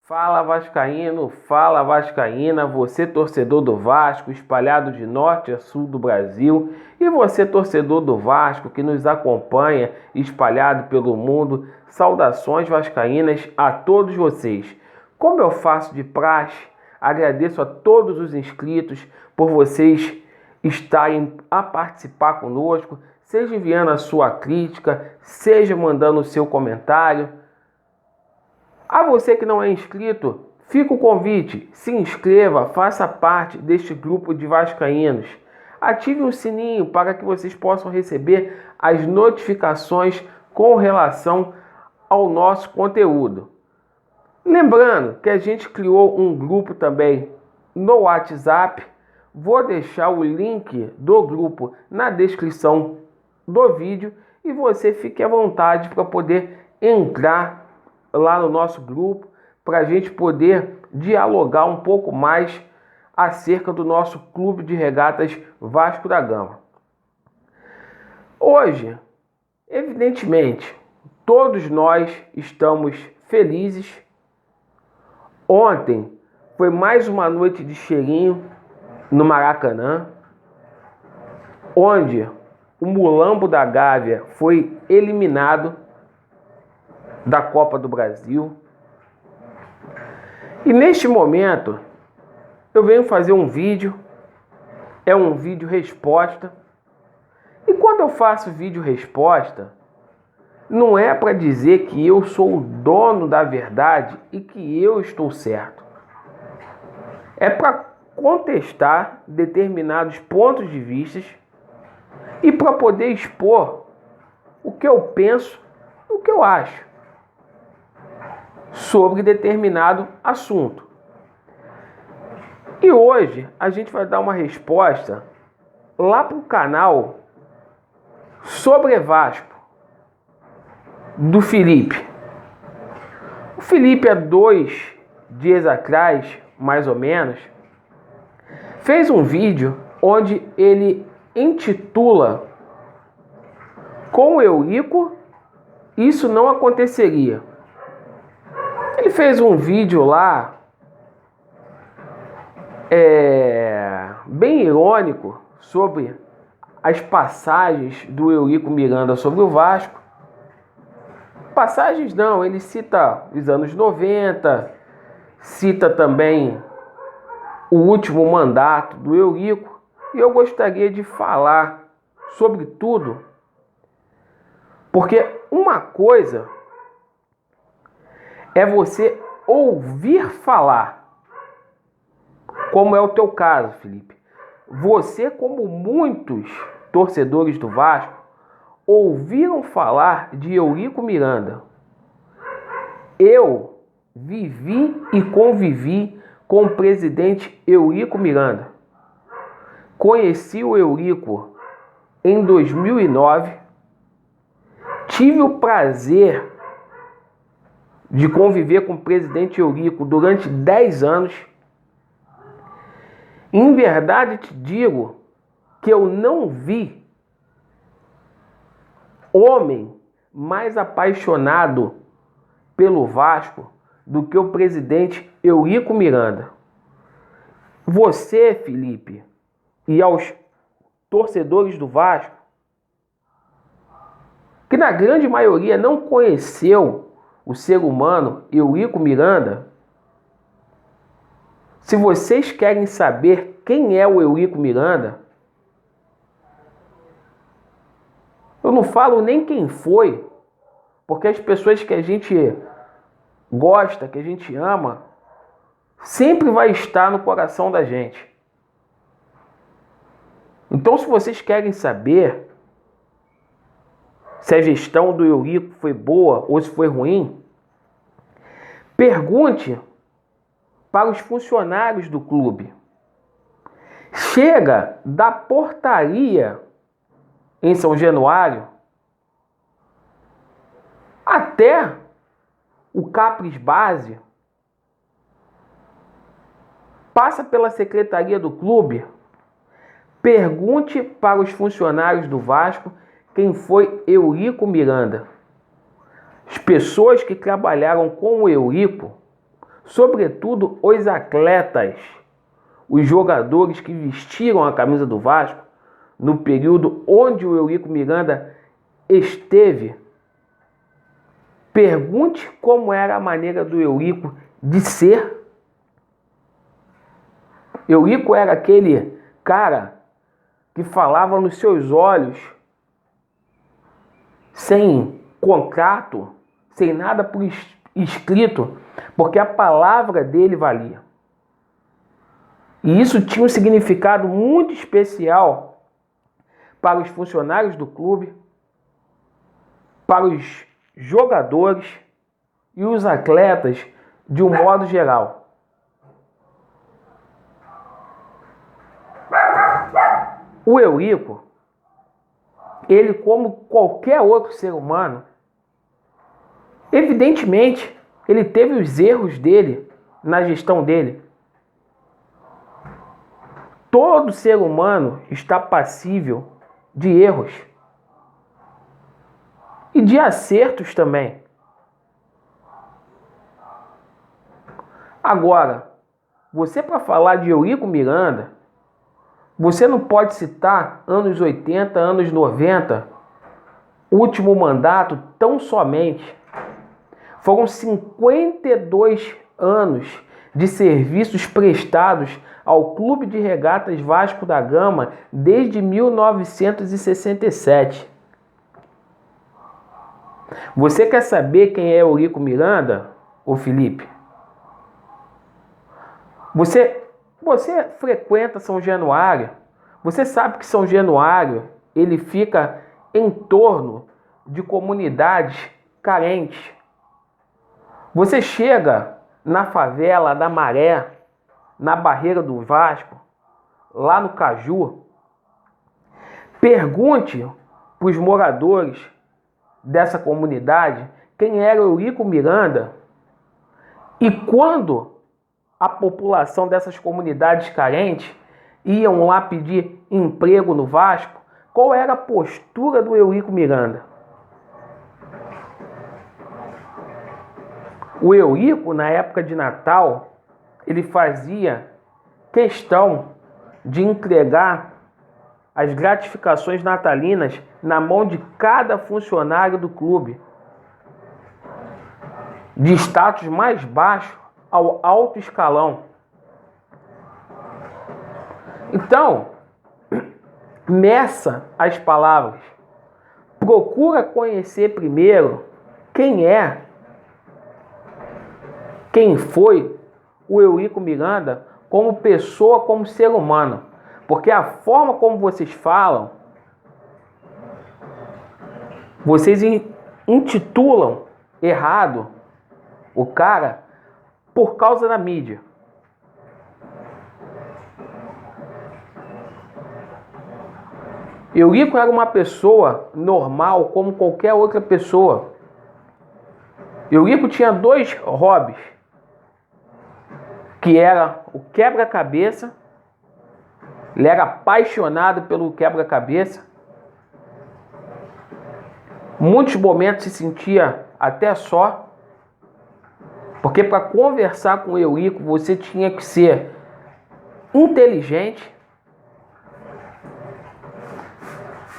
Fala Vascaíno, fala Vascaína, você torcedor do Vasco, espalhado de norte a sul do Brasil, e você torcedor do Vasco que nos acompanha, espalhado pelo mundo, saudações vascaínas a todos vocês. Como eu faço de praxe, agradeço a todos os inscritos por vocês estarem a participar conosco, seja enviando a sua crítica, seja mandando o seu comentário. A você que não é inscrito, fica o convite, se inscreva, faça parte deste grupo de vascaínos. Ative o sininho para que vocês possam receber as notificações com relação ao nosso conteúdo. Lembrando que a gente criou um grupo também no WhatsApp. Vou deixar o link do grupo na descrição do vídeo e você fique à vontade para poder entrar lá no nosso grupo, para a gente poder dialogar um pouco mais acerca do nosso Clube de Regatas Vasco da Gama. Hoje, evidentemente, todos nós estamos felizes. Ontem foi mais uma noite de cheirinho no Maracanã, onde o Mulambo da Gávea foi eliminado da Copa do Brasil. E neste momento eu venho fazer um vídeo, é um vídeo resposta. E quando eu faço vídeo resposta, não é para dizer que eu sou o dono da verdade e que eu estou certo. É para contestar determinados pontos de vista e para poder expor o que eu penso, o que eu acho sobre determinado assunto. E hoje a gente vai dar uma resposta lá para o canal sobre Vasco do Felipe. O Felipe, há 2 dias atrás, mais ou menos, fez um vídeo onde ele intitula "Com o Eurico, isso não aconteceria". Ele fez um vídeo lá, bem irônico, sobre as passagens do Eurico Miranda sobre o Vasco. Passagens não, ele cita os anos 90, cita também o último mandato do Eurico, e eu gostaria de falar sobre tudo, porque uma coisa é você ouvir falar, como é o teu caso, Felipe. Você, como muitos torcedores do Vasco, ouviram falar de Eurico Miranda. Eu vivi e convivi com o presidente Eurico Miranda. Conheci o Eurico em 2009. Tive o prazer de conviver com o presidente Eurico durante 10 anos. Em verdade te digo que eu não vi homem mais apaixonado pelo Vasco do que o presidente Eurico Miranda. Você, Felipe, e aos torcedores do Vasco, que na grande maioria não conheceu o ser humano Eurico Miranda, se vocês querem saber quem é o Eurico Miranda, eu não falo nem quem foi, porque as pessoas que a gente gosta, que a gente ama, sempre vai estar no coração da gente. Então, se vocês querem saber se a gestão do Eurico foi boa ou se foi ruim, pergunte para os funcionários do clube. Chega da portaria em São Januário até o Capris Base, passa pela secretaria do clube. Pergunte para os funcionários do Vasco quem foi Eurico Miranda. As pessoas que trabalharam com o Eurico sobretudo os atletas, os jogadores que vestiram a camisa do Vasco no período onde o Eurico Miranda esteve. Pergunte como era a maneira do Eurico de ser. Eurico era aquele cara que falava nos seus olhos, sem contrato, sem nada por escrito, porque a palavra dele valia. E isso tinha um significado muito especial para os funcionários do clube, para os jogadores e os atletas de um modo geral. O Eurico, ele como qualquer outro ser humano, evidentemente, ele teve os erros dele na gestão dele. Todo ser humano está passível de erros e de acertos também. Agora, você para falar de Eurico Miranda, você não pode citar anos 80, anos 90, último mandato tão somente. Foram 52 anos de serviços prestados ao Clube de Regatas Vasco da Gama desde 1967. Você quer saber quem é Eurico Miranda, ô Felipe? Você frequenta São Januário, você sabe que São Januário ele fica em torno de comunidades carentes. Você chega na favela da Maré, na Barreira do Vasco, lá no Caju, pergunte para os moradores dessa comunidade quem era Eurico Miranda e quando a população dessas comunidades carentes iam lá pedir emprego no Vasco, qual era a postura do Eurico Miranda? O Eurico, na época de Natal, ele fazia questão de entregar as gratificações natalinas na mão de cada funcionário do clube, de status mais baixo ao alto escalão. Então, meça as palavras. Procura conhecer primeiro quem foi o Eurico Miranda como pessoa, como ser humano. Porque a forma como vocês falam, vocês intitulam errado o cara por causa da mídia. Eurico era uma pessoa normal como qualquer outra pessoa. Eurico tinha 2 hobbies, que era o quebra-cabeça. Ele era apaixonado pelo quebra-cabeça. Muitos momentos se sentia até só, porque para conversar com o Eurico você tinha que ser inteligente.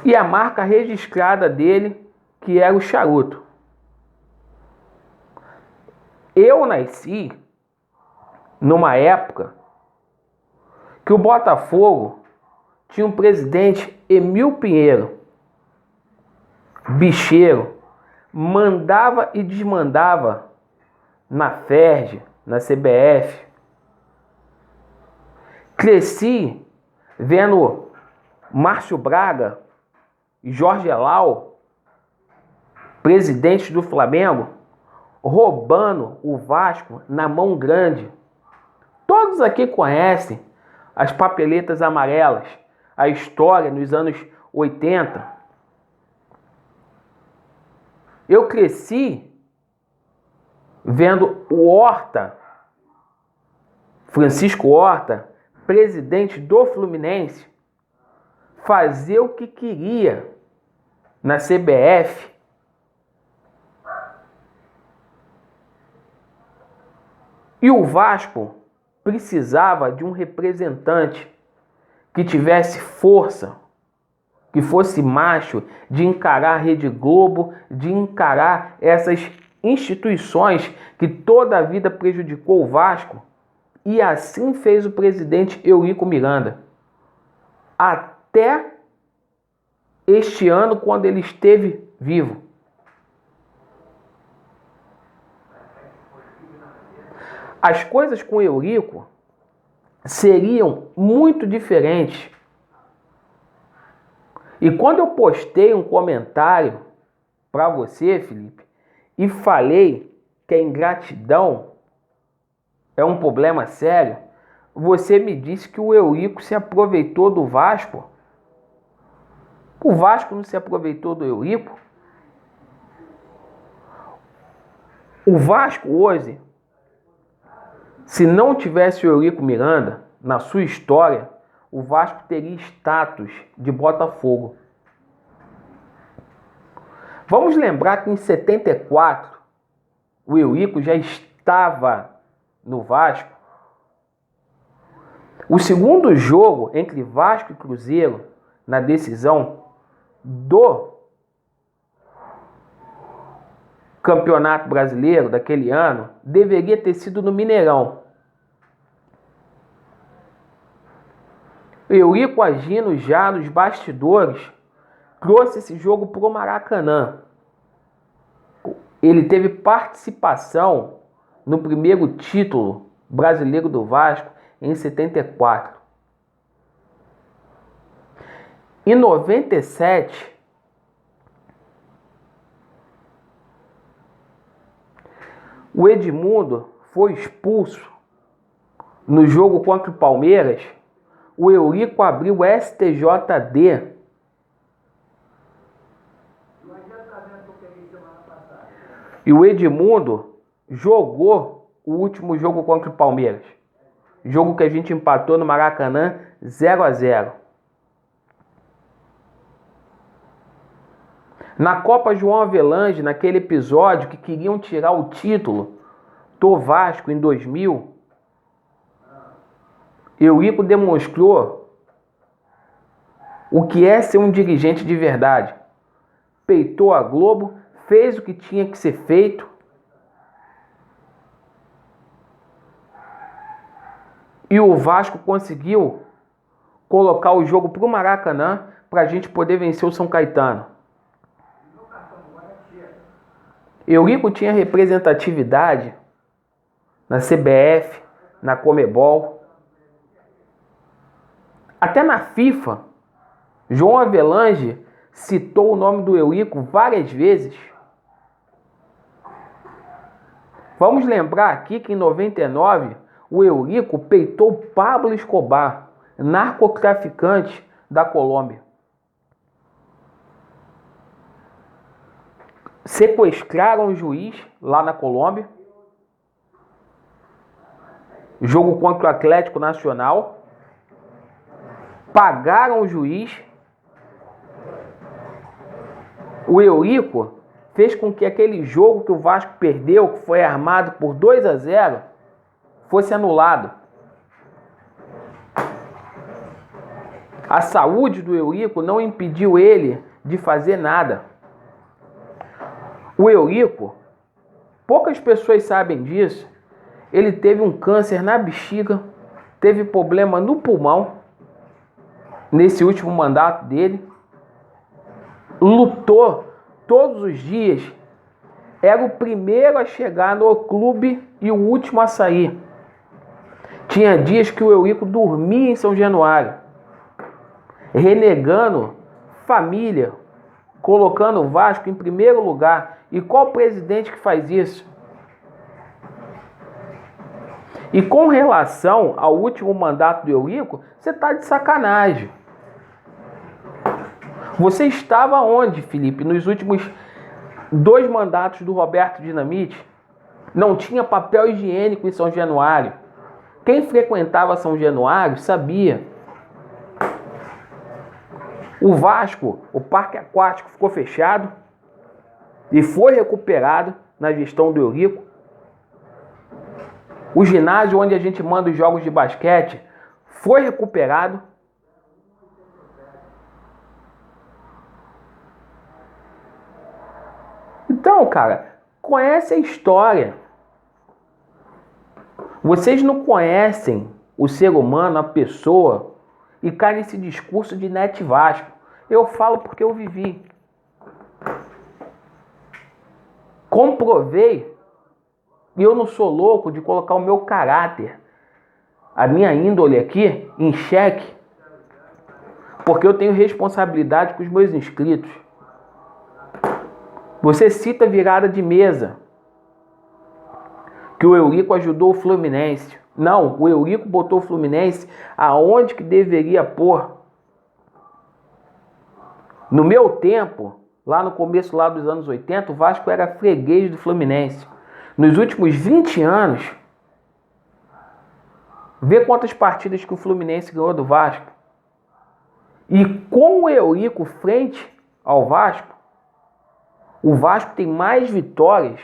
E a marca registrada dele, que era o charuto. Eu nasci numa época que o Botafogo tinha um presidente, Emil Pinheiro, bicheiro, mandava e desmandava na FERJ, na CBF. Cresci vendo Márcio Braga e Jorge Elal, presidentes do Flamengo, roubando o Vasco na mão grande. Todos aqui conhecem as papeletas amarelas, a história nos anos 80. Eu cresci vendo o Horta, Francisco Horta, presidente do Fluminense, fazer o que queria na CBF. E o Vasco precisava de um representante que tivesse força, que fosse macho, de encarar a Rede Globo, de encarar essas instituições que toda a vida prejudicou o Vasco. E assim fez o presidente Eurico Miranda. Até este ano, quando ele esteve vivo. As coisas com Eurico seriam muito diferentes. E quando eu postei um comentário para você, Felipe, e falei que a ingratidão é um problema sério, você me disse que o Eurico se aproveitou do Vasco. O Vasco não se aproveitou do Eurico. O Vasco hoje, se não tivesse o Eurico Miranda na sua história, o Vasco teria status de Botafogo. Vamos lembrar que em 74, o Eurico já estava no Vasco. O segundo jogo entre Vasco e Cruzeiro, na decisão do Campeonato Brasileiro daquele ano, deveria ter sido no Mineirão. Eurico, agindo já nos bastidores, trouxe esse jogo para o Maracanã. Ele teve participação no primeiro título brasileiro do Vasco em 74. Em 97, o Edmundo foi expulso no jogo contra o Palmeiras. O Eurico abriu o STJD. E o Edmundo jogou o último jogo contra o Palmeiras. Jogo que a gente empatou no Maracanã 0-0. Na Copa João Avelange, naquele episódio que queriam tirar o título do Vasco em 2000, Eurico demonstrou o que é ser um dirigente de verdade. Peitou a Globo, fez o que tinha que ser feito. E o Vasco conseguiu colocar o jogo para o Maracanã para a gente poder vencer o São Caetano. Eurico tinha representatividade na CBF, na Comebol, até na FIFA. João Avelange citou o nome do Eurico várias vezes. Vamos lembrar aqui que em 99 o Eurico peitou Pablo Escobar, narcotraficante da Colômbia. Sequestraram o juiz lá na Colômbia. Jogo contra o Atlético Nacional. Pagaram o juiz. O Eurico fez com que aquele jogo que o Vasco perdeu, que foi armado por 2-0, fosse anulado. A saúde do Eurico não impediu ele de fazer nada. O Eurico, poucas pessoas sabem disso, ele teve um câncer na bexiga, teve problema no pulmão, nesse último mandato dele, lutou todos os dias, era o primeiro a chegar no clube e o último a sair. Tinha dias que o Eurico dormia em São Januário, renegando família, colocando o Vasco em primeiro lugar. E qual presidente que faz isso? E com relação ao último mandato do Eurico, você está de sacanagem. Você estava onde, Felipe, nos últimos 2 mandatos do Roberto Dinamite? Não tinha papel higiênico em São Januário. Quem frequentava São Januário sabia. O Vasco, o parque aquático ficou fechado e foi recuperado na gestão do Eurico. O ginásio onde a gente manda os jogos de basquete foi recuperado. Então, cara, conhece a história. Vocês não conhecem o ser humano, a pessoa, e caem nesse discurso de net Vasco. Eu falo porque eu vivi. Comprovei. E eu não sou louco de colocar o meu caráter, a minha índole aqui, em xeque. Porque eu tenho responsabilidade com os meus inscritos. Você cita virada de mesa. Que o Eurico ajudou o Fluminense. Não, o Eurico botou o Fluminense aonde que deveria pôr. No meu tempo, lá no começo lá dos anos 80, o Vasco era freguês do Fluminense. Nos últimos 20 anos, vê quantas partidas que o Fluminense ganhou do Vasco. E com o Eurico frente ao Vasco, o Vasco tem mais vitórias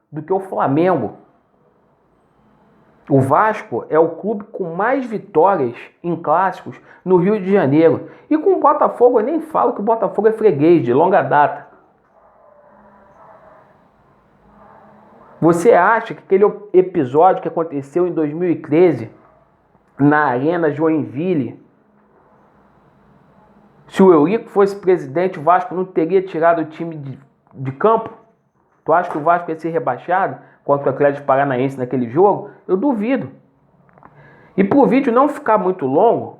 do que o Flamengo. O Vasco é o clube com mais vitórias em clássicos no Rio de Janeiro. E com o Botafogo eu nem falo que o Botafogo é freguês de longa data. Você acha que aquele episódio que aconteceu em 2013 na Arena Joinville, se o Eurico fosse presidente, o Vasco não teria tirado o time de campo? Tu acha que o Vasco ia ser rebaixado contra o Atlético Paranaense naquele jogo? Eu duvido. E para o vídeo não ficar muito longo,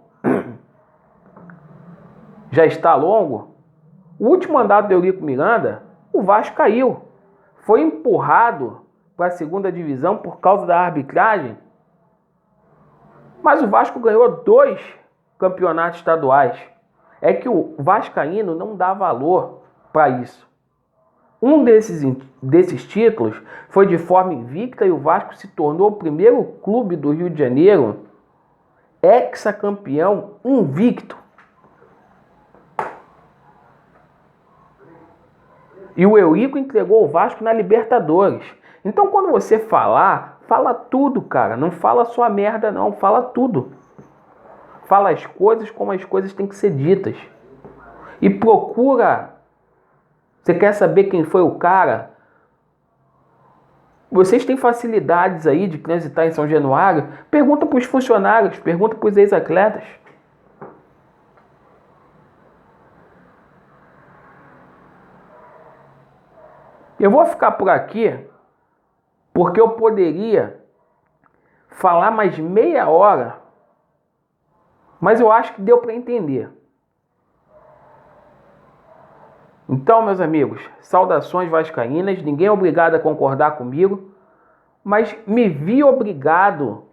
já está longo, o último mandato do Eurico Miranda, o Vasco caiu. Foi empurrado para a segunda divisão por causa da arbitragem. Mas o Vasco ganhou 2 campeonatos estaduais. É que o vascaíno não dá valor para isso. Um desses títulos foi de forma invicta e o Vasco se tornou o primeiro clube do Rio de Janeiro hexacampeão invicto. E o Eurico entregou o Vasco na Libertadores. Então quando você falar, fala tudo, cara. Não fala só a merda não, fala tudo. Fala as coisas como as coisas têm que ser ditas. E procura. Você quer saber quem foi o cara? Vocês têm facilidades aí de transitar em São Januário? Pergunta para os funcionários, pergunta para os ex-atletas. Eu vou ficar por aqui porque eu poderia falar mais meia hora, mas eu acho que deu para entender. Então, meus amigos, saudações vascaínas. Ninguém é obrigado a concordar comigo, mas me vi obrigado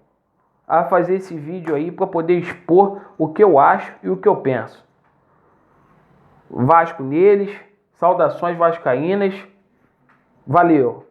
a fazer esse vídeo aí para poder expor o que eu acho e o que eu penso. Vasco neles, saudações vascaínas. Valeu!